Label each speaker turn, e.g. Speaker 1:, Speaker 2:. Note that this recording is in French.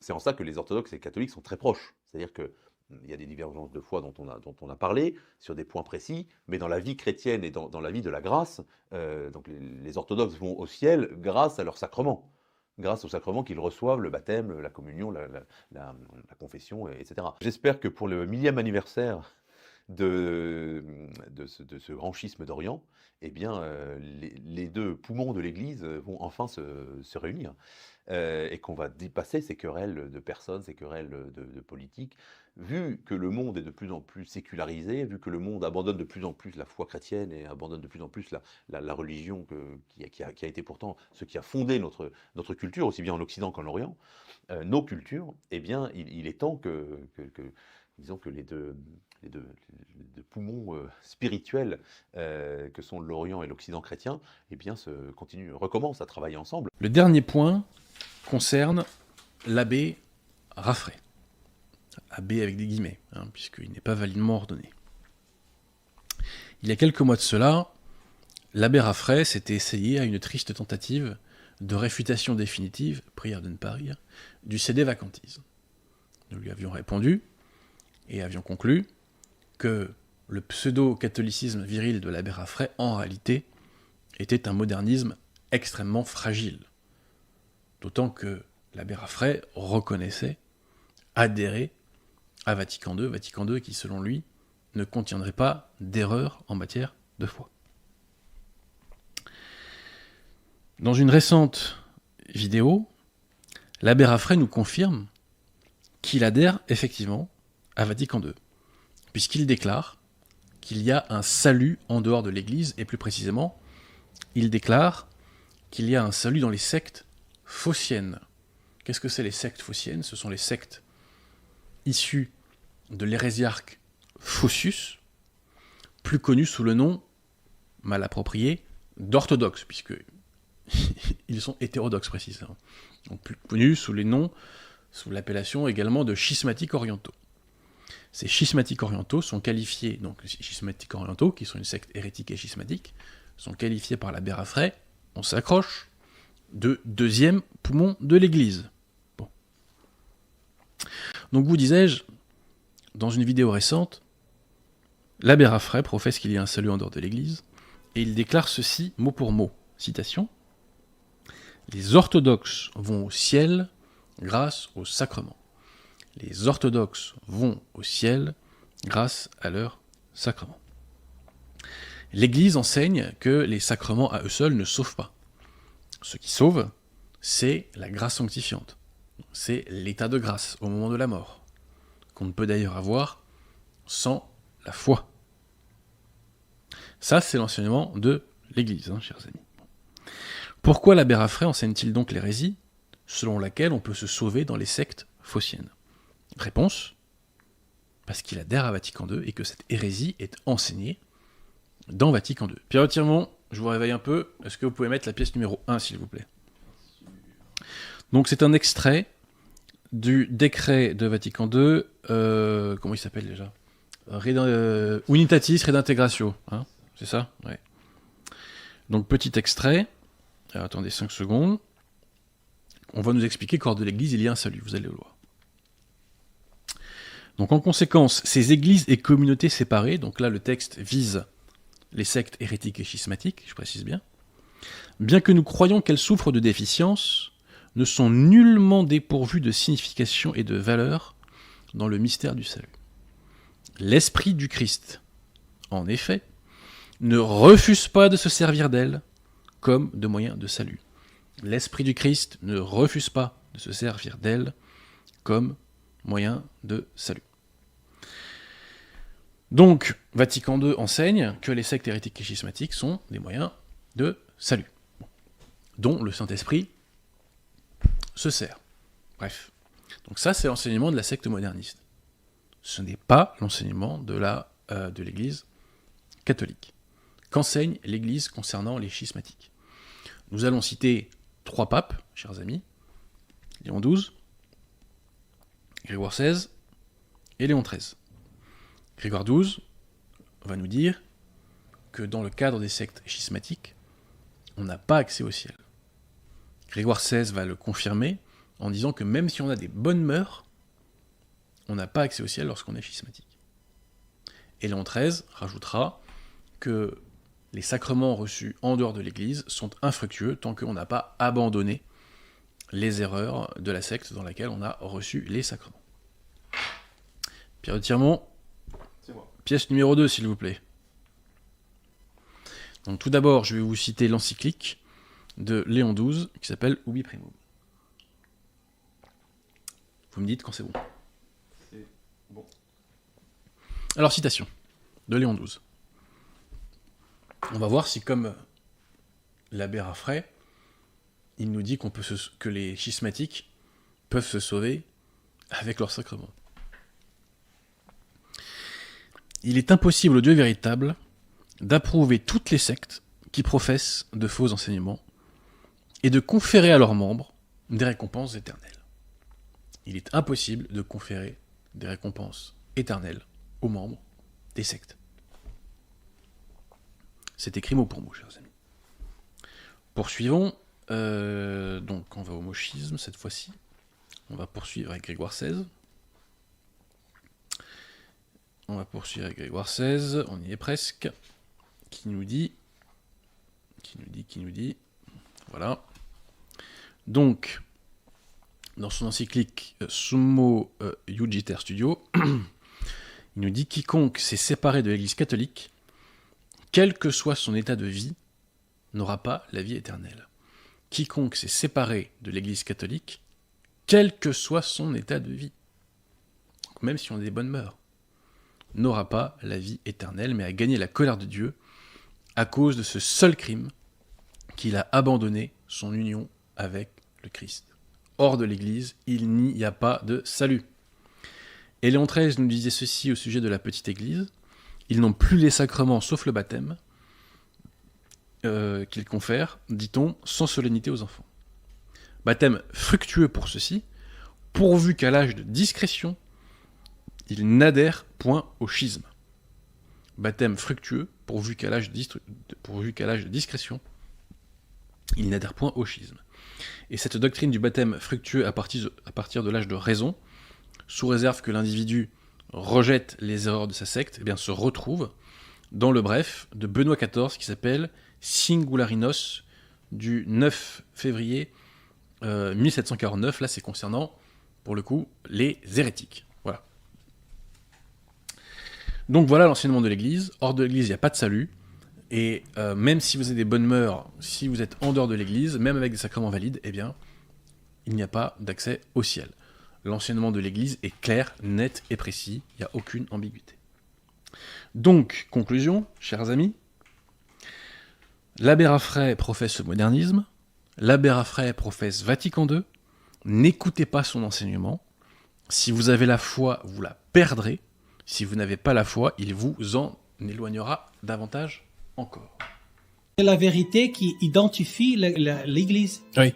Speaker 1: C'est en ça que les orthodoxes et les catholiques sont très proches. C'est-à-dire que il y a des divergences de foi dont on a parlé, sur des points précis, mais dans la vie chrétienne et dans la vie de la grâce, donc les orthodoxes vont au ciel grâce à leur sacrement, grâce au sacrement qu'ils reçoivent, le baptême, la communion, la confession, etc. J'espère que pour le 1000e anniversaire de ce grand schisme d'Orient, eh bien, les deux poumons de l'Église vont enfin se réunir. Et qu'on va dépasser ces querelles de personnes, ces querelles de politique. Vu que le monde est de plus en plus sécularisé, vu que le monde abandonne de plus en plus la foi chrétienne et abandonne de plus en plus la religion qui a été pourtant ce qui a fondé notre culture, aussi bien en Occident qu'en Orient, nos cultures, eh bien, il est temps disons que les deux poumons spirituels que sont l'Orient et l'Occident chrétien, eh bien, recommencent à travailler ensemble.
Speaker 2: Le dernier point concerne l'abbé Raffray. Abbé avec des guillemets, puisqu'il n'est pas validement ordonné. Il y a quelques mois de cela, l'abbé Raffray s'était essayé à une triste tentative de réfutation définitive, prière de ne pas rire, du sédé vacantisme. Nous lui avions répondu et avions conclu que le pseudo-catholicisme viril de l'abbé Raffray, en réalité, était un modernisme extrêmement fragile. D'autant que l'abbé Raffray reconnaissait, adhérait à Vatican II qui, selon lui, ne contiendrait pas d'erreur en matière de foi. Dans une récente vidéo, l'abbé Raffray nous confirme qu'il adhère effectivement à Vatican II, puisqu'il déclare qu'il y a un salut en dehors de l'Église, et plus précisément, il déclare qu'il y a un salut dans les sectes phociennes. Qu'est-ce que c'est les sectes phociennes ? Ce sont les sectes issues de l'hérésiarque Photius, plus connu sous le nom mal approprié d'orthodoxes, puisque ils sont hétérodoxes précisément. Donc plus connus sous l'appellation également de schismatiques orientaux. Ces schismatiques orientaux sont qualifiés, donc les schismatiques orientaux, qui sont une secte hérétique et schismatique, sont qualifiés par l'abbé Raffray, on s'accroche, de deuxième poumon de l'Église. Bon. Donc vous disais-je, dans une vidéo récente, l'abbé Raffray professe qu'il y a un salut en dehors de l'Église, et il déclare ceci mot pour mot, citation, « Les orthodoxes vont au ciel grâce au sacrement. Les orthodoxes vont au ciel grâce à leur sacrement. » L'Église enseigne que les sacrements à eux seuls ne sauvent pas. Ce qui sauve, c'est la grâce sanctifiante. C'est l'état de grâce au moment de la mort, qu'on ne peut d'ailleurs avoir sans la foi. Ça, c'est l'enseignement de l'Église, chers amis. Pourquoi l'abbé Raffray enseigne-t-il donc l'hérésie, selon laquelle on peut se sauver dans les sectes phociennes ? Réponse, parce qu'il adhère à Vatican II et que cette hérésie est enseignée dans Vatican II. Pierre Tirmont, je vous réveille un peu, est-ce que vous pouvez mettre la pièce numéro 1, s'il vous plaît ? Donc c'est un extrait du décret de Vatican II, comment il s'appelle déjà ? Unitatis Redintegratio, c'est ça ? Ouais. Donc petit extrait, alors, attendez 5 secondes, on va nous expliquer qu'hors de l'Église il y a un salut, vous allez le voir. Donc en conséquence, ces églises et communautés séparées, donc là le texte vise les sectes hérétiques et schismatiques, je précise bien, bien que nous croyons qu'elles souffrent de déficiences, ne sont nullement dépourvues de signification et de valeur dans le mystère du salut. L'esprit du Christ, en effet, ne refuse pas de se servir d'elle comme de moyen de salut. L'esprit du Christ ne refuse pas de se servir d'elle comme moyen de salut. Donc, Vatican II enseigne que les sectes hérétiques et schismatiques sont des moyens de salut, dont le Saint-Esprit se sert. Bref. Donc ça, c'est l'enseignement de la secte moderniste. Ce n'est pas l'enseignement de l'Église catholique. Qu'enseigne l'Église concernant les schismatiques ? Nous allons citer 3 papes, chers amis, Léon XII, Grégoire XVI et Léon XIII. Grégoire XII va nous dire que dans le cadre des sectes schismatiques, on n'a pas accès au ciel. Grégoire XVI va le confirmer en disant que même si on a des bonnes mœurs, on n'a pas accès au ciel lorsqu'on est schismatique. Et Léon XIII rajoutera que les sacrements reçus en dehors de l'Église sont infructueux tant qu'on n'a pas abandonné les erreurs de la secte dans laquelle on a reçu les sacrements. Pierre de Tirmont,
Speaker 3: C'est moi.
Speaker 2: pièce numéro 2, s'il vous plaît. Donc tout d'abord, je vais vous citer l'encyclique de Léon XII qui s'appelle Ubi Primum. Vous me dites quand c'est bon.
Speaker 3: C'est bon.
Speaker 2: Alors, citation de Léon XII. On va voir si, comme l'abbé Raffray, il nous dit que les schismatiques peuvent se sauver avec leur sacrement. Il est impossible au Dieu véritable d'approuver toutes les sectes qui professent de faux enseignements et de conférer à leurs membres des récompenses éternelles. Il est impossible de conférer des récompenses éternelles aux membres des sectes. C'est écrit mot pour mot, chers amis. Poursuivons. Donc on va au mot schisme cette fois-ci. On va poursuivre avec Grégoire XVI. On y est presque. Qui nous dit, voilà. Donc, dans son encyclique Summo Iugiter Studio, il nous dit: quiconque s'est séparé de l'Église catholique, quel que soit son état de vie, n'aura pas la vie éternelle. Quiconque s'est séparé de l'Église catholique, quel que soit son état de vie, donc même si on a des bonnes mœurs, n'aura pas la vie éternelle, mais a gagné la colère de Dieu à cause de ce seul crime qu'il a abandonné son union avec le Christ. Hors de l'Église, il n'y a pas de salut. Et Léon XIII nous disait ceci au sujet de la petite Église: ils n'ont plus les sacrements sauf le baptême, qu'ils confèrent, dit-on, sans solennité aux enfants. Baptême fructueux pour ceux-ci, pourvu qu'à l'âge de discrétion, ils n'adhèrent point au schisme. Baptême fructueux, pourvu qu'à l'âge de discrétion, ils n'adhèrent point au schisme. Et cette doctrine du baptême fructueux à partir de l'âge de raison, sous réserve que l'individu rejette les erreurs de sa secte, eh bien, se retrouve dans le bref de Benoît XIV qui s'appelle Singularinos du 9 février 1749. Là, c'est concernant, pour le coup, les hérétiques. Voilà. Donc voilà l'enseignement de l'Église. Hors de l'Église, il n'y a pas de salut. Et même si vous avez des bonnes mœurs, si vous êtes en dehors de l'Église, même avec des sacrements valides, eh bien, il n'y a pas d'accès au ciel. L'enseignement de l'Église est clair, net et précis. Il n'y a aucune ambiguïté. Donc, conclusion, chers amis, l'abbé Raffray professe le modernisme, l'abbé Raffray professe Vatican II, n'écoutez pas son enseignement. Si vous avez la foi, vous la perdrez. Si vous n'avez pas la foi, il vous en éloignera davantage encore.
Speaker 4: C'est la vérité qui identifie l'Église.
Speaker 2: Oui.